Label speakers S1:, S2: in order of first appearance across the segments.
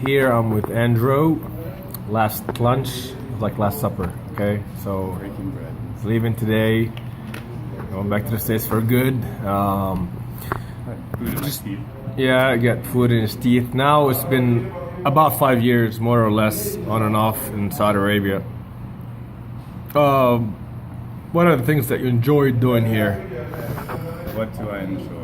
S1: Here I'm with Andrew. Last lunch, like last supper. Okay, so
S2: Breaking bread.
S1: he's leaving today. Going back to the States for good.
S2: Food in my teeth.
S1: Yeah, I got food in his teeth. Now it's been about 5 years, more or less, on and off in Saudi Arabia. What are the things that you enjoyed doing here?
S2: What do I enjoy?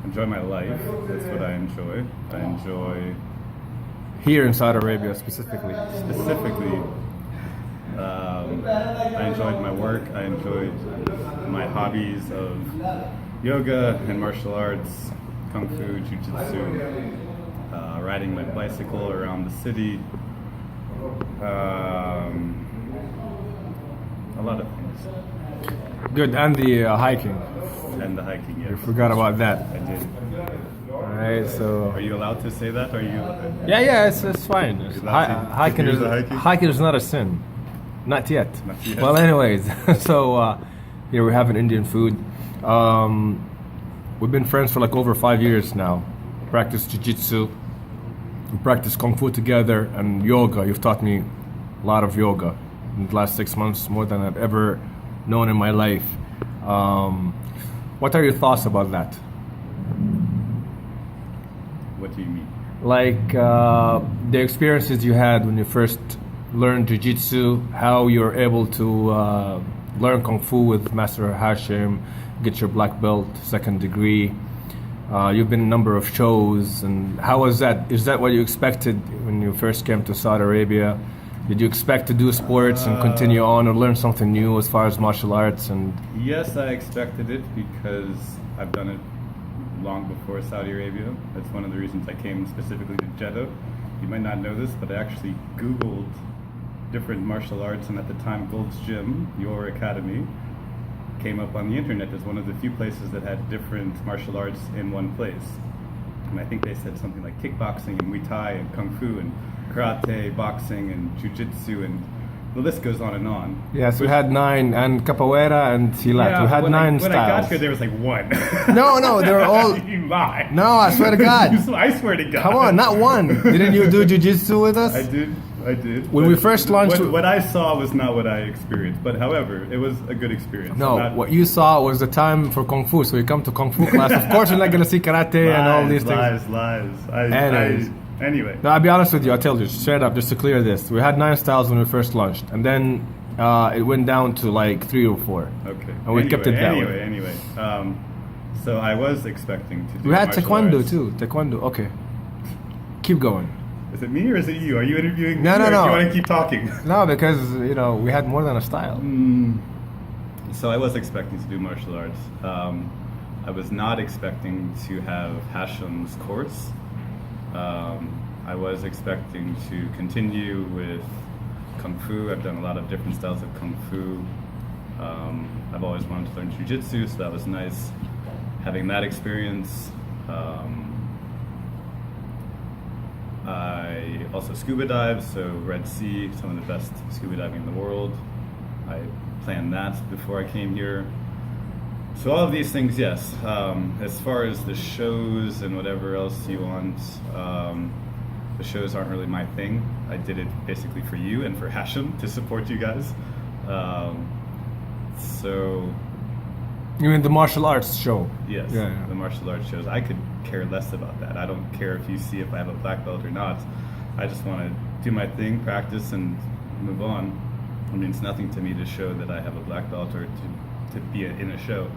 S2: Enjoy my life. That's what I enjoy. I enjoy
S1: Here in Saudi Arabia specifically.
S2: specifically. I enjoyed my work. I enjoyed my hobbies of yoga and martial arts, kung fu, jiu-jitsu, riding my bicycle around the city. A lot of things.
S1: Good, and the hiking.
S2: And the hiking, yes.
S1: You forgot about that.
S2: I did.
S1: Alright, so...
S2: Are you allowed to say that? Are you?
S1: Yeah, it's fine. Hiking is,
S2: hiking?
S1: hiking is not a sin. Not yet.
S2: Not yet.
S1: Well, anyways, so here we're having Indian food. We've been friends for like over 5 years now. Practice jiu-jitsu. We practice kung fu together and yoga. You've taught me a lot of yoga in the last 6 months, more than I've ever known in my life. What are your thoughts about that?
S2: What do you mean?
S1: Like the experiences you had when you first learned jiu-jitsu, how you're able to learn kung fu with Master Hashim, get your black belt, second degree. You've been in a number of shows, and how was that? Is that what you expected when you first came to Saudi Arabia? Did you expect to do sports and continue on or learn something new as far as martial arts? And
S2: Yes, I expected it because I've done it long before Saudi Arabia. That's one of the reasons I came specifically to Jeddah. You might not know this, but I actually Googled different martial arts, and at the time Gold's Gym, your academy, came up on the internet as one of the few places that had different martial arts in one place. And I think they said something like kickboxing and Muay Thai and Kung Fu and karate, boxing and jiu-jitsu, and the list goes on and on.
S1: yes, we had 9, and capoeira and silat.
S2: Yeah,
S1: we had
S2: when
S1: 9
S2: when I got
S1: styles.
S2: here, there was like one.
S1: No, they were all.
S2: You lie.
S1: No, I swear to God.
S2: I swear to God.
S1: Come on, not one. Didn't you do jiu-jitsu with us?
S2: I did.
S1: When we first launched-
S2: what I saw was not what I experienced. But however, it was a good experience.
S1: No,
S2: Not-
S1: what you saw was the time for kung fu. So you come to kung fu class. Of course, you're not gonna see karate and all these things.
S2: Lies. Anyway.
S1: No, I'll be honest with you. I'll tell you straight up, just to clear this. We had 9 styles when we first launched, and then it went down to like 3 or 4.
S2: Okay.
S1: And we kept it that way.
S2: Anyway. So I was expecting to do
S1: We had
S2: martial
S1: taekwondo
S2: arts.
S1: too. Taekwondo. Okay. Keep going.
S2: Is it me or is it you? Are you interviewing
S1: No,
S2: me
S1: no,
S2: or
S1: no.
S2: do you want to keep talking?
S1: No, because we had more than a style.
S2: So I was expecting to do martial arts. I was not expecting to have Hashim's course. I was expecting to continue with Kung Fu. I've done a lot of different styles of Kung Fu. I've always wanted to learn Jiu-Jitsu, so that was nice having that experience. I also scuba dive, so Red Sea, some of the best scuba diving in the world. I planned that before I came here. So all of these things, yes. As far as the shows and whatever else you want, the shows aren't really my thing. I did it basically for you and for Hashim to support you guys. So
S1: You mean the martial arts show?
S2: yes,
S1: Yeah.
S2: the martial arts shows. I could care less about that. I don't care if you see if I have a black belt or not. I just want to do my thing, practice, and move on. It means nothing to me to show that I have a black belt or to be in a show.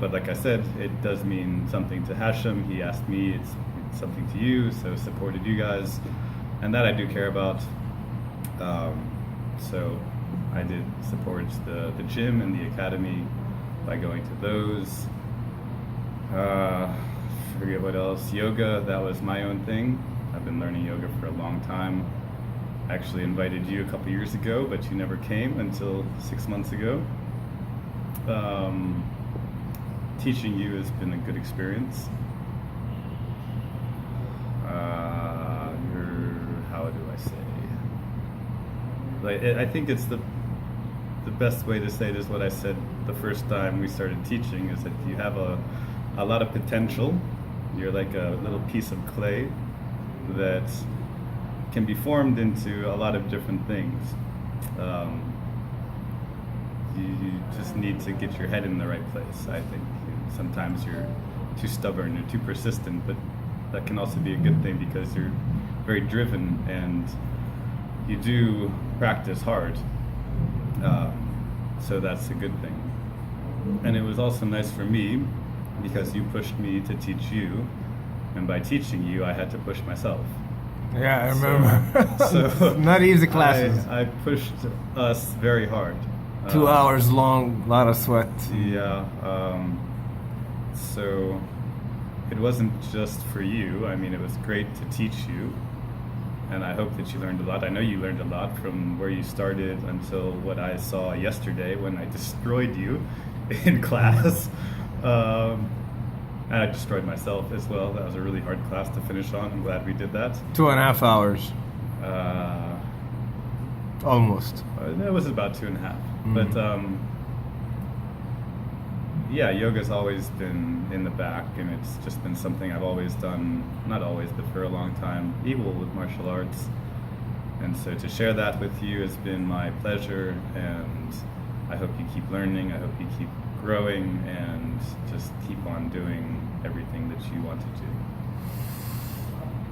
S2: But like I said, it does mean something to Hashim. He asked me, it's something to you, so supported you guys. And that I do care about. So I did support the gym and the academy by going to those. Forget what else. Yoga, that was my own thing. I've been learning yoga for a long time. I actually invited you a couple years ago, but you never came until 6 months ago. Teaching you has been a good experience. How do I say? Like, I think it's the best way to say it is what I said the first time we started teaching, is that you have a lot of potential You're like a little piece of clay that can be formed into a lot of different things. You just need to get your head in the right place, I think. Sometimes you're too stubborn or too persistent, but that can also be a good thing because you're very driven and you do practice hard. So that's a good thing. And it was also nice for me because you pushed me to teach you, and by teaching you, I had to push myself.
S1: Yeah, I remember.
S2: So
S1: not easy classes.
S2: I pushed us very hard.
S1: 2 hours long, a lot of sweat.
S2: Yeah. So it wasn't just for you. I mean, it was great to teach you, and I hope that you learned a lot. I know you learned a lot from where you started until what I saw yesterday when I destroyed you in class. And I destroyed myself as well. That was a really hard class to finish on. I'm glad we did that.
S1: 2.5 hours. Almost.
S2: It was about 2.5.
S1: Mm-hmm.
S2: But yeah, yoga's always been in the back, and it's just been something I've always done, not always, but for a long time, even with martial arts. And so to share that with you has been my pleasure, and I hope you keep learning, I hope you keep growing, and just keep on doing everything that you want to do.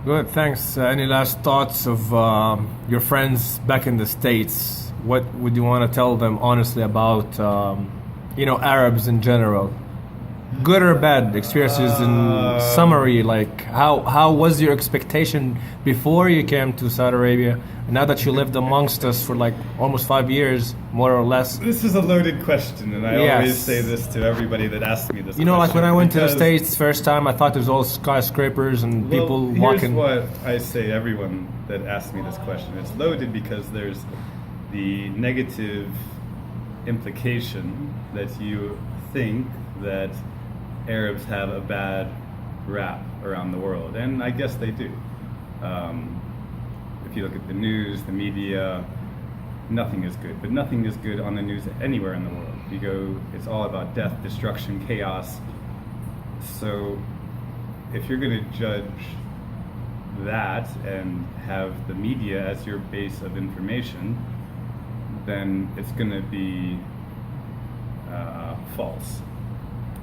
S1: Good, thanks. Any last thoughts of your friends back in the States? What would you want to tell them honestly about, Arabs in general? Good or bad experiences in summary, like how was your expectation before you came to Saudi Arabia? And now that you lived amongst us for like almost 5 years, more or less.
S2: This is a loaded question, and I always say this to everybody that asks me this.
S1: Like when I went to the States first time, I thought it was all skyscrapers and people walking.
S2: Here's what I say everyone that asks me this question. It's loaded because there's the negative implication that you think that Arabs have a bad rap around the world, and I guess they do. If you look at the news, the media, nothing is good. But nothing is good on the news anywhere in the world. You go, it's all about death, destruction, chaos. So if you're going to judge that and have the media as your base of information, then it's going to be false.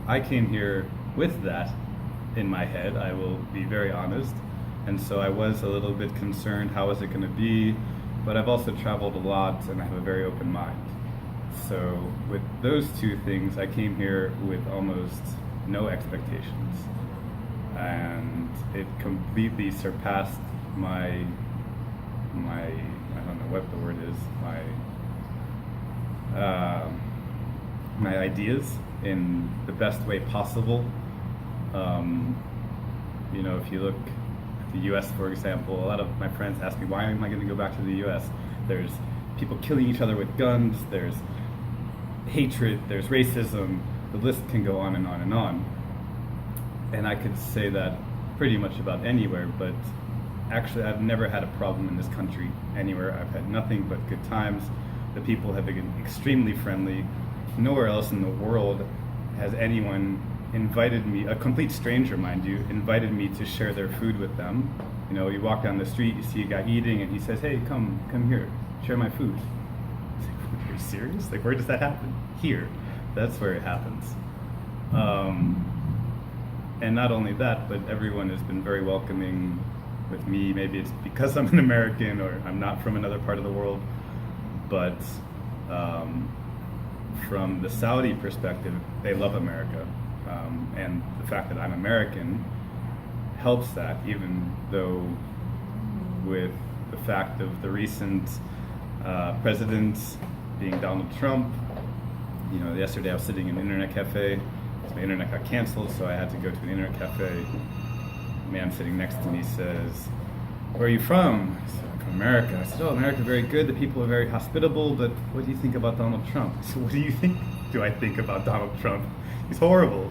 S2: I came here with that in my head, I will be very honest, and so I was a little bit concerned, how is it going to be, but I've also traveled a lot and I have a very open mind. So with those two things, I came here with almost no expectations, and it completely surpassed my I don't know what the word is, my ideas in the best way possible. If you look at the U.S., for example, a lot of my friends ask me, why am I going to go back to the U.S.? There's people killing each other with guns, there's hatred, there's racism, the list can go on and on and on. And I could say that pretty much about anywhere, but actually I've never had a problem in this country anywhere. I've had nothing but good times. The people have been extremely friendly. Nowhere else in the world has anyone invited me, a complete stranger, mind you, invited me to share their food with them. You walk down the street, you see a guy eating, and he says, hey, come here, share my food. It's like, are you serious? Like, where does that happen? Here. That's where it happens. And not only that, but everyone has been very welcoming with me. Maybe it's because I'm an American or I'm not from another part of the world, but from the Saudi perspective, they love America. And the fact that I'm American helps that, even though with the fact of the recent president being Donald Trump, yesterday I was sitting in an internet cafe, my internet got canceled, so I had to go to an internet cafe. The man sitting next to me says, where are you from? I said, I'm from America. I said, oh, America, very good, the people are very hospitable, but what do you think about Donald Trump? I said, what do you think I think about Donald Trump? He's horrible.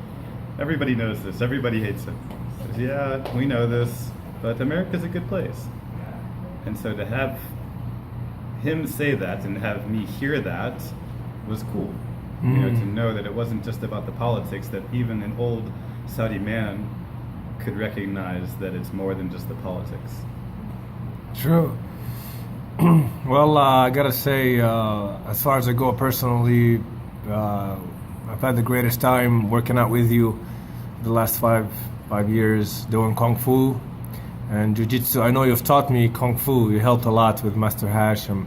S2: Everybody knows this. Everybody hates him. He says, yeah, we know this, but America's a good place. And so to have him say that and have me hear that was cool. To know that it wasn't just about the politics, that even an old Saudi man could recognize that it's more than just the politics.
S1: True. Well, I gotta say, as far as I go personally, I've had the greatest time working out with you the last five years doing Kung Fu and Jiu-Jitsu. I know you've taught me Kung Fu. You helped a lot with Master Hashim,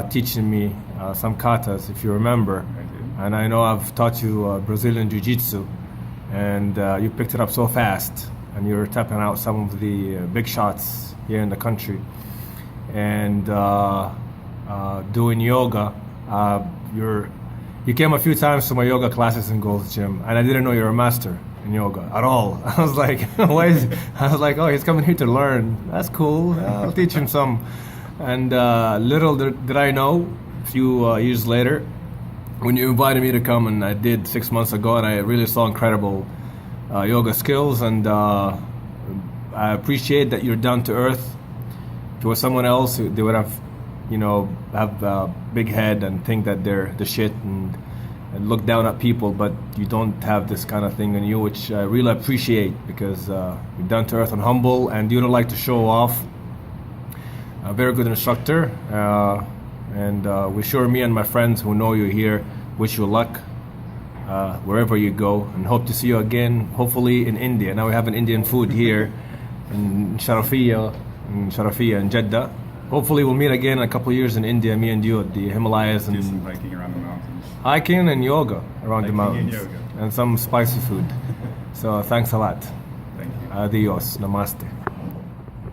S1: teaching me some katas, if you remember.
S2: I do.
S1: And I know I've taught you Brazilian Jiu-Jitsu, and you picked it up so fast, and you're tapping out some of the big shots here in the country. And doing yoga, you came a few times to my yoga classes in Gold's Gym, and I didn't know you were a master in yoga at all. I was like, why is? I was like, oh, he's coming here to learn. That's cool. I'll teach him some. And little did I know, a few years later, when you invited me to come, and I did 6 months ago, and I really saw incredible yoga skills, and I appreciate that you're down to earth. If it was someone else, they would have, have a big head and think that they're the shit and look down at people, but you don't have this kind of thing in you, which I really appreciate, because you're down to earth and humble, and you don't like to show off. A very good instructor, and we sure, me and my friends who know you here, wish you luck wherever you go, and hope to see you again, hopefully in India. Now we have an Indian food here in Sharafia in Jeddah. Hopefully we'll meet again in a couple of years in India, me and you at the Himalayas,
S2: Do
S1: and
S2: some hiking around the mountains.
S1: hiking and yoga around the
S2: Hiking and
S1: mountains,
S2: yoga.
S1: and some spicy food. So thanks a lot.
S2: Thank you.
S1: Adios, namaste.